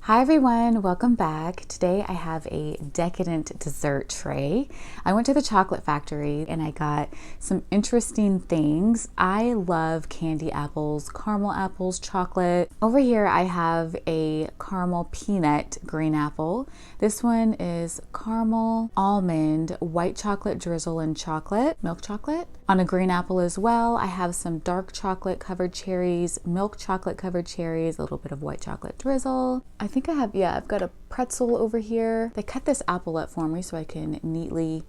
Hi everyone, welcome back. Today I have a decadent dessert tray. I went to the chocolate factory and I got some interesting things. I love candy apples, caramel apples, chocolate. Over here I have a caramel peanut green apple. This one is caramel, almond, white chocolate drizzle and chocolate, milk chocolate. On a green apple as well, I have some dark chocolate covered cherries, milk chocolate covered cherries, a little bit of white chocolate drizzle. I've got a pretzel over here. They cut this apple up for me so I can neatly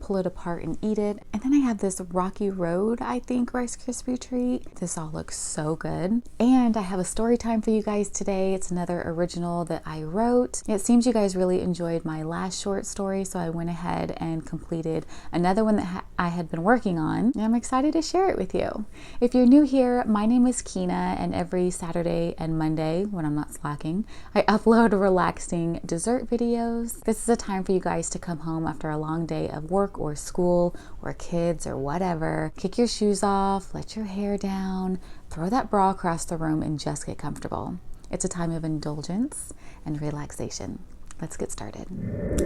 pull it apart and eat it. And then I have this Rocky Road, I think, Rice Krispie treat. This all looks so good. And I have a story time for you guys today. It's another original that I wrote. It seems you guys really enjoyed my last short story, so I went ahead and completed another one that I had been working on, and I'm excited to share it with you. If you're new here, my name is Kina, and every Saturday and Monday, when I'm not slacking, I upload relaxing dessert videos. This is a time for you guys to come home after a long day of work or school or kids or whatever. Kick your shoes off, let your hair down, throw that bra across the room and just get comfortable. It's a time of indulgence and relaxation. Let's get started.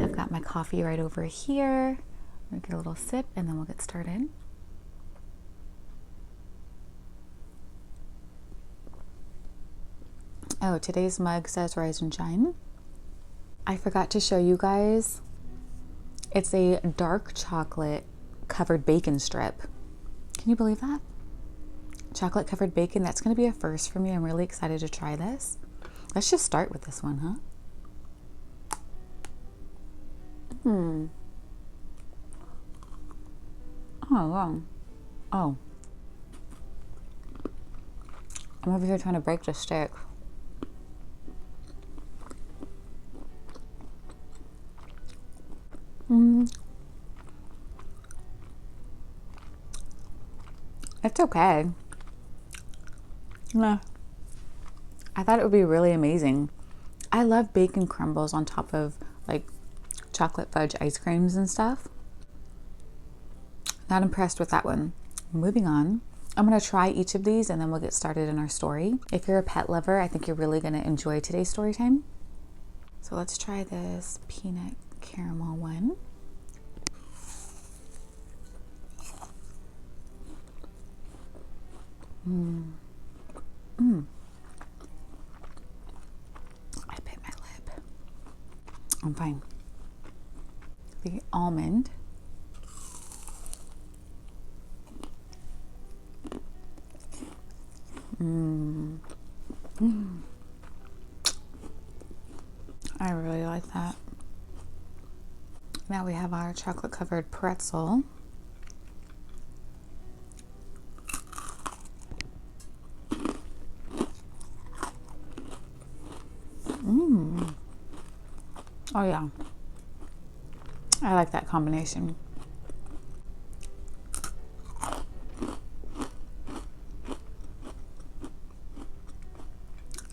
I've got my coffee right over here. We'll get a little sip and then we'll get started. Oh, today's mug says Rise and Shine. I forgot to show you guys. It's a dark chocolate covered bacon strip. Can you believe that? Chocolate covered bacon, that's gonna be a first for me. I'm really excited to try this. Let's just start with this one, huh? Oh, wow. Oh. I'm over here trying to break the stick. It's okay. Nah. I thought it would be really amazing. I love bacon crumbles on top of like chocolate fudge ice creams and stuff. Not impressed with that one. Moving on. I'm gonna try each of these and then we'll get started in our story. If you're a pet lover, I think you're really gonna enjoy today's story time. So let's try this peanut caramel one. I bit my lip. I'm fine. The almond. I really like that. Now we have our chocolate covered pretzel. Oh yeah, I like that combination.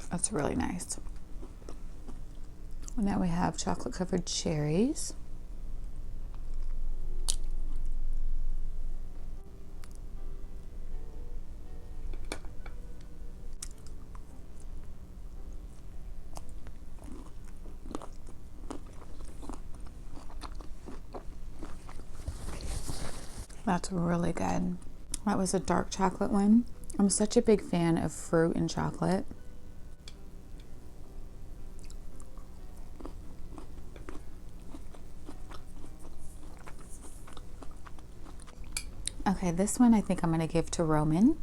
That's really nice. Now we have chocolate covered cherries. That's really good. That was a dark chocolate one. I'm such a big fan of fruit and chocolate. Okay, this one I think I'm gonna give to Roman.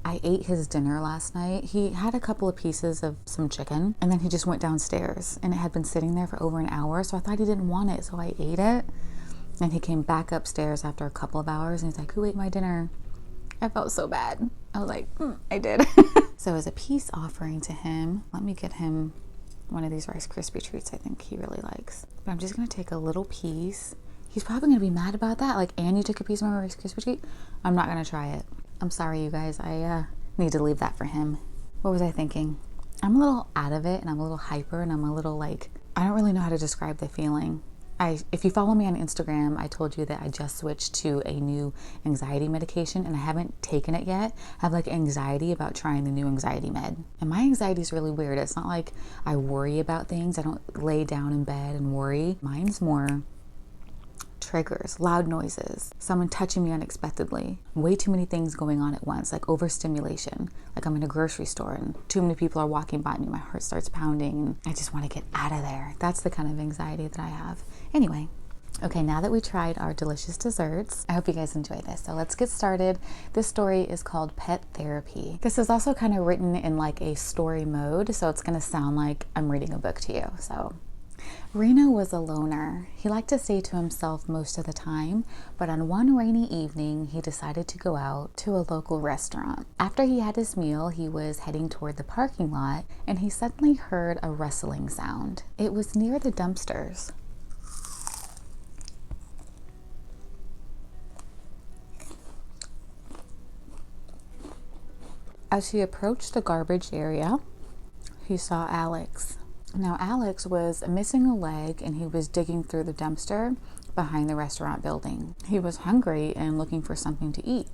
I ate his dinner last night. He had a couple of pieces of some chicken and then he just went downstairs and it had been sitting there for over an hour, so I thought he didn't want it, so I ate it. And he came back upstairs after a couple of hours and he's like, who ate my dinner? I felt so bad. I was like, I did. So as a peace offering to him, let me get him one of these Rice Krispie treats I think he really likes. But I'm just gonna take a little piece. He's probably gonna be mad about that. Like, and you took a piece of my Rice Krispie treat? I'm not gonna try it. I'm sorry, you guys. I need to leave that for him. What was I thinking? I'm a little out of it and I'm a little hyper and I'm a little like, I don't really know how to describe the feeling. if you follow me on Instagram, I told you that I just switched to a new anxiety medication and I haven't taken it yet. I have like anxiety about trying the new anxiety med. And my anxiety is really weird. It's not like I worry about things. I don't lay down in bed and worry. Mine's more triggers, loud noises, someone touching me unexpectedly, way too many things going on at once, like overstimulation. Like I'm in a grocery store and too many people are walking by me, my heart starts pounding and I just want to get out of there. That's the kind of anxiety that I have. Anyway, okay, now that we tried our delicious desserts, I hope you guys enjoy this. So let's get started. This story is called Pet Therapy. This is also kind of written in like a story mode, so it's going to sound like I'm reading a book to you. So Reno was a loner. He liked to stay to himself most of the time, but on one rainy evening, he decided to go out to a local restaurant. After he had his meal, he was heading toward the parking lot, and he suddenly heard a rustling sound. It was near the dumpsters. As he approached the garbage area, he saw Alex. Now, Alex was missing a leg and he was digging through the dumpster behind the restaurant building. He was hungry and looking for something to eat.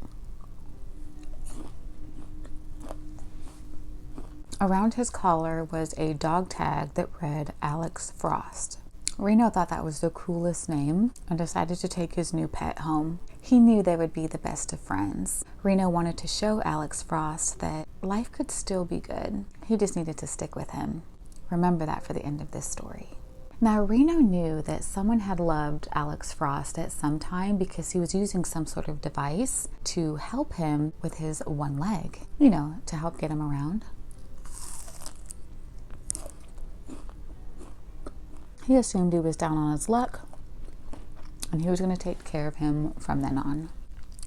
Around his collar was a dog tag that read Alex Frost. Reno thought that was the coolest name and decided to take his new pet home. He knew they would be the best of friends. Reno wanted to show Alex Frost that life could still be good. He just needed to stick with him. Remember that for the end of this story. Now, Reno knew that someone had loved Alex Frost at some time because he was using some sort of device to help him with his one leg, to help get him around. He assumed he was down on his luck and he was going to take care of him from then on.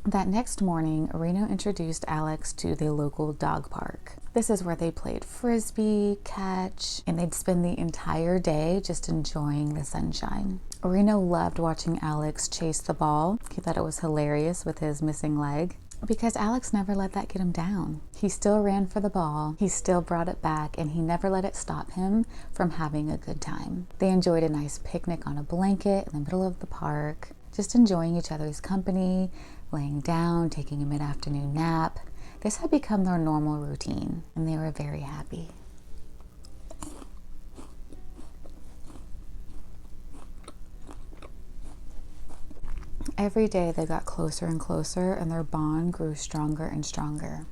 That next morning, Reno introduced Alex to the local dog park. This is where they played frisbee, catch, and they'd spend the entire day just enjoying the sunshine. Reno loved watching Alex chase the ball. He thought it was hilarious with his missing leg because Alex never let that get him down. He still ran for the ball, he still brought it back, and he never let it stop him from having a good time. They enjoyed a nice picnic on a blanket in the middle of the park, just enjoying each other's company, laying down, taking a mid-afternoon nap. This had become their normal routine, and they were very happy. Every day they got closer and closer, and their bond grew stronger and stronger.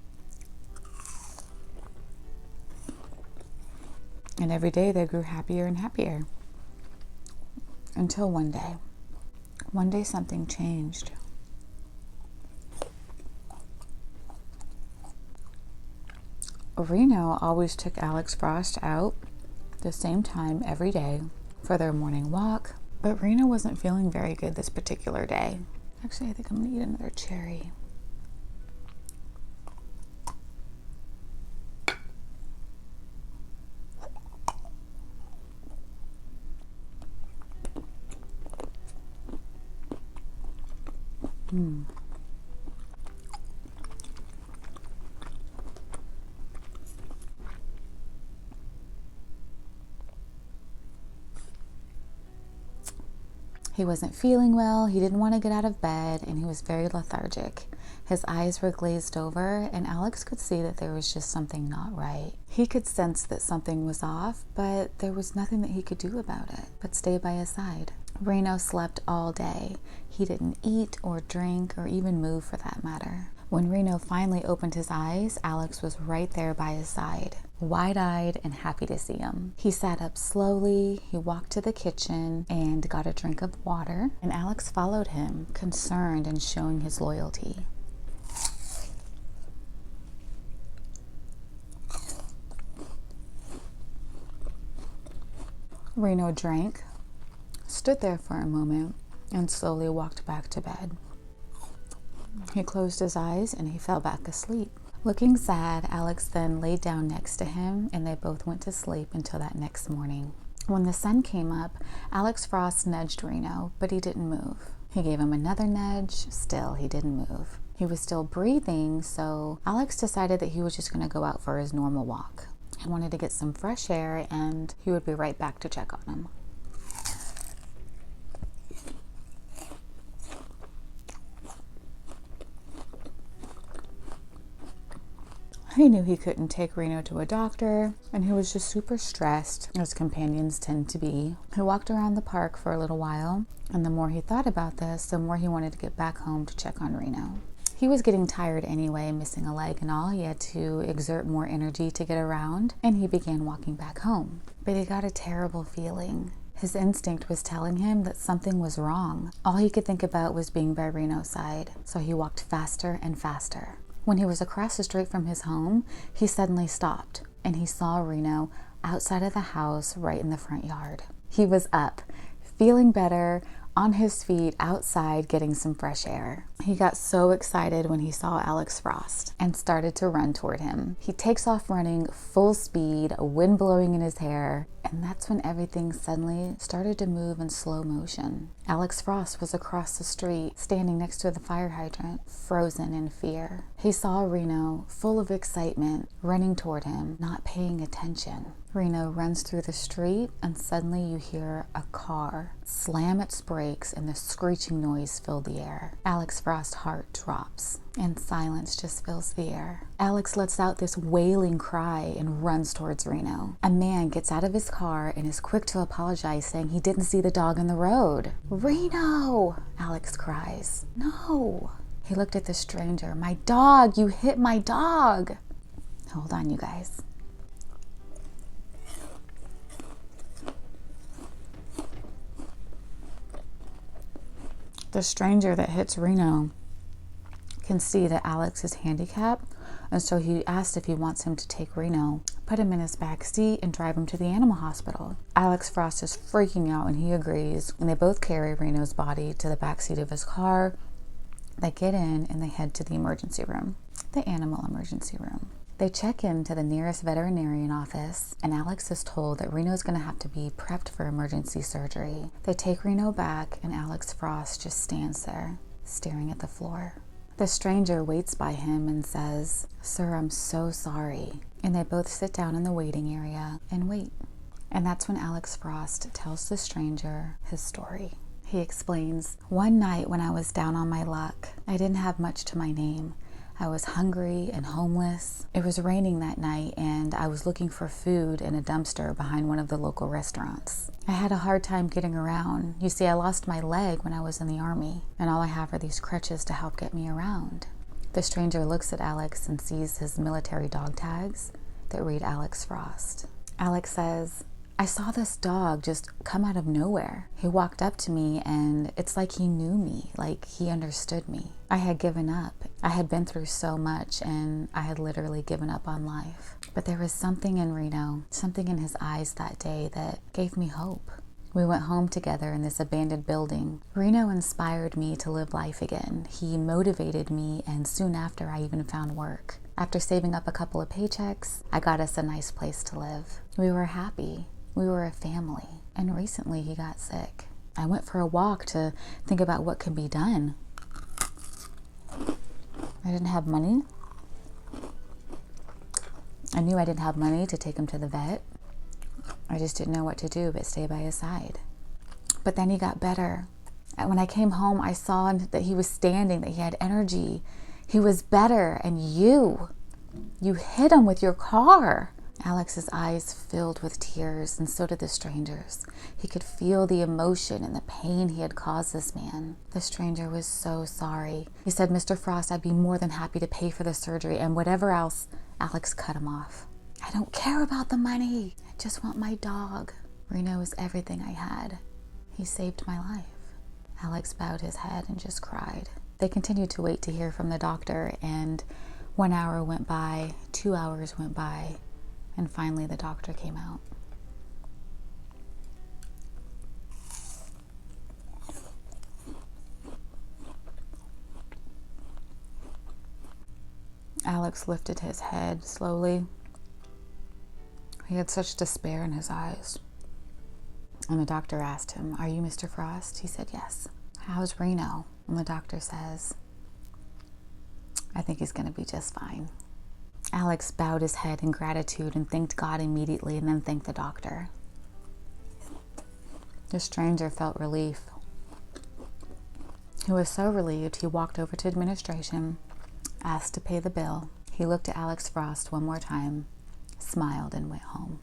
And every day they grew happier and happier. Until one day. One day something changed. Reno always took Alex Frost out the same time every day for their morning walk, but Reno wasn't feeling very good this particular day. Actually, I think I'm gonna eat another cherry. He wasn't feeling well, he didn't want to get out of bed, and he was very lethargic. His eyes were glazed over, and Alex could see that there was just something not right. He could sense that something was off, but there was nothing that he could do about it but stay by his side. Reno slept all day. He didn't eat or drink or even move for that matter. When Reno finally opened his eyes, Alex was right there by his side, wide-eyed and happy to see him. He sat up slowly, he walked to the kitchen and got a drink of water, and Alex followed him, concerned and showing his loyalty. Reno drank, stood there for a moment, and slowly walked back to bed. He closed his eyes and he fell back asleep. Looking sad, Alex then laid down next to him and they both went to sleep until that next morning. When the sun came up, Alex Frost nudged Reno, but he didn't move. He gave him another nudge, still he didn't move. He was still breathing, so Alex decided that he was just going to go out for his normal walk. He wanted to get some fresh air and he would be right back to check on him. He knew he couldn't take Reno to a doctor, and he was just super stressed, as companions tend to be. He walked around the park for a little while, and the more he thought about this, the more he wanted to get back home to check on Reno. He was getting tired anyway, missing a leg and all. He had to exert more energy to get around, and he began walking back home. But he got a terrible feeling. His instinct was telling him that something was wrong. All he could think about was being by Reno's side, so he walked faster and faster. When he was across the street from his home, he suddenly stopped, and he saw Reno outside of the house right in the front yard. He was up, feeling better, on his feet outside getting some fresh air. He got so excited when he saw Alex Frost and started to run toward him. He takes off running full speed, wind blowing in his hair, and that's when everything suddenly started to move in slow motion. Alex Frost was across the street, standing next to the fire hydrant, frozen in fear. He saw Reno, full of excitement, running toward him, not paying attention. Reno runs through the street, and suddenly you hear a car slam its brakes, and the screeching noise filled the air. Alex Frost's heart drops, and silence just fills the air. Alex lets out this wailing cry and runs towards Reno. A man gets out of his car and is quick to apologize, saying he didn't see the dog in the road. "Reno!" Alex cries. "No." He looked at the stranger. "My dog! You hit my dog!" Hold on, you guys. The stranger that hits Reno can see that Alex is handicapped, and so he asked if he wants him to take Reno, put him in his back seat, and drive him to the animal hospital. Alex Frost is freaking out, and he agrees, and they both carry Reno's body to the back seat of his car. They get in, and they head to the emergency room, the animal emergency room. They check into the nearest veterinarian office, and Alex is told that Reno's going to have to be prepped for emergency surgery. They take Reno back, and Alex Frost just stands there, staring at the floor. The stranger waits by him and says, "Sir, I'm so sorry." And they both sit down in the waiting area and wait. And that's when Alex Frost tells the stranger his story. He explains, "One night when I was down on my luck, I didn't have much to my name. I was hungry and homeless. It was raining that night, and I was looking for food in a dumpster behind one of the local restaurants. I had a hard time getting around. You see, I lost my leg when I was in the army, and all I have are these crutches to help get me around." The stranger looks at Alex and sees his military dog tags that read Alex Frost. Alex says, "I saw this dog just come out of nowhere. He walked up to me, and it's like he knew me, like he understood me. I had given up. I had been through so much, and I had literally given up on life. But there was something in Reno, something in his eyes that day that gave me hope. We went home together in this abandoned building. Reno inspired me to live life again. He motivated me, and soon after, I even found work. After saving up a couple of paychecks, I got us a nice place to live. We were happy. We were a family." And recently he got sick. I went for a walk to think about what can be done. I didn't have money. I knew I didn't have money to take him to the vet. I just didn't know what to do but stay by his side. But then he got better. And when I came home, I saw that he was standing, that he had energy. He was better. And you hit him with your car. Alex's eyes filled with tears, and so did the stranger's. He could feel the emotion and the pain he had caused this man. The stranger was so sorry. He said, "Mr. Frost, I'd be more than happy to pay for the surgery and whatever else." Alex cut him off. "I don't care about the money. I just want my dog. Reno is everything I had. He saved my life." Alex bowed his head and just cried. They continued to wait to hear from the doctor, and 1 hour went by, 2 hours went by, and finally the doctor came out. Alex lifted his head slowly. He had such despair in his eyes. And the doctor asked him, "Are you Mr. Frost?" He said, "Yes." "How's Reno?" And the doctor says, "I think he's going to be just fine." Alex bowed his head in gratitude and thanked God immediately, and then thanked the doctor. The stranger felt relief. He was so relieved, he walked over to administration, asked to pay the bill. He looked at Alex Frost one more time, smiled, and went home.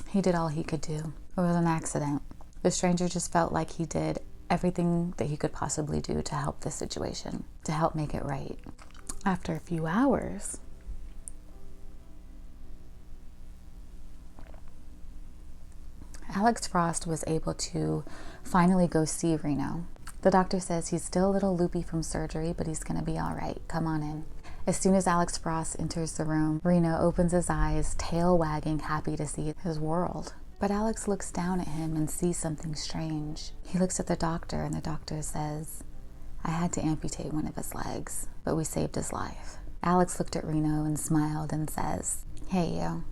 He did all he could do. It was an accident. The stranger just felt like he did everything that he could possibly do to help the situation, to help make it right. After a few hours, Alex Frost was able to finally go see Reno. The doctor says he's still a little loopy from surgery, but he's gonna be all right. Come on in. As soon as Alex Frost enters the room, Reno opens his eyes, tail wagging, happy to see his world. But Alex looks down at him and sees something strange. He looks at the doctor, and the doctor says, I had to amputate one of his legs, but we saved his life. Alex looked at Reno and smiled and says, hey, you,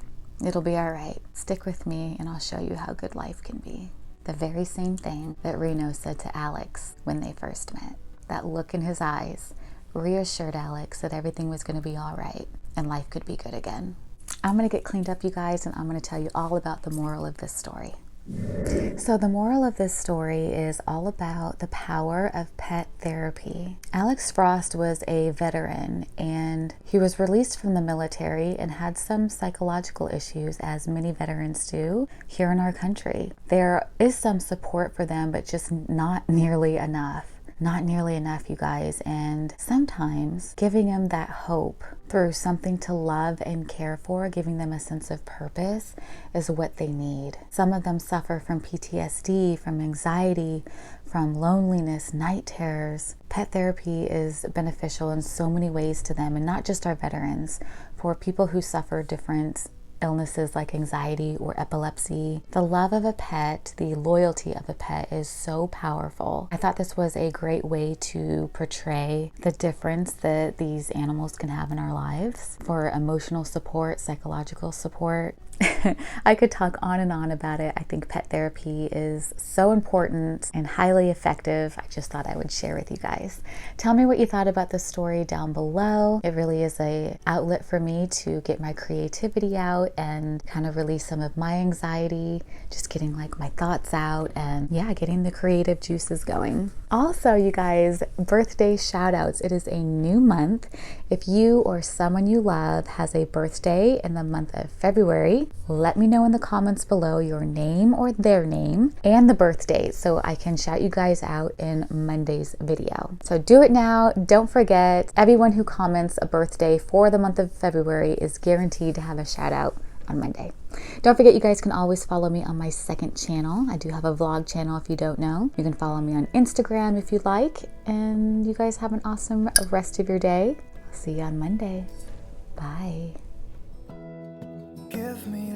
it'll be all right. Stick with me and I'll show you how good life can be. The very same thing that Reno said to Alex when they first met. That look in his eyes reassured Alex that everything was going to be all right and life could be good again. I'm going to get cleaned up, you guys, and I'm going to tell you all about the moral of this story. So the moral of this story is all about the power of pet therapy. Alex Frost was a veteran, and he was released from the military and had some psychological issues, as many veterans do here in our country. There is some support for them, but just not nearly enough. Not nearly enough, you guys, and sometimes giving them that hope through something to love and care for, giving them a sense of purpose, is what they need. Some of them suffer from PTSD, from anxiety, from loneliness, night terrors. Pet therapy is beneficial in so many ways to them, and not just our veterans. For people who suffer different illnesses like anxiety or epilepsy, the love of a pet, the loyalty of a pet is so powerful. I thought this was a great way to portray the difference that these animals can have in our lives for emotional support, psychological support. I could talk on and on about it. I think pet therapy is so important and highly effective. I just thought I would share with you guys. Tell me what you thought about this story down below. It really is an outlet for me to get my creativity out and kind of release some of my anxiety, just getting like my thoughts out and yeah, getting the creative juices going. Also, you guys, birthday shout outs. It is a new month. If you or someone you love has a birthday in the month of February, let me know in the comments below your name or their name and the birthday so I can shout you guys out in Monday's video. So do it now. Don't forget, everyone who comments a birthday for the month of February is guaranteed to have a shout out on Monday. Don't forget, you guys can always follow me on my second channel. I do have a vlog channel if you don't know. You can follow me on Instagram if you'd like. And you guys have an awesome rest of your day. See you on Monday. Bye. Give me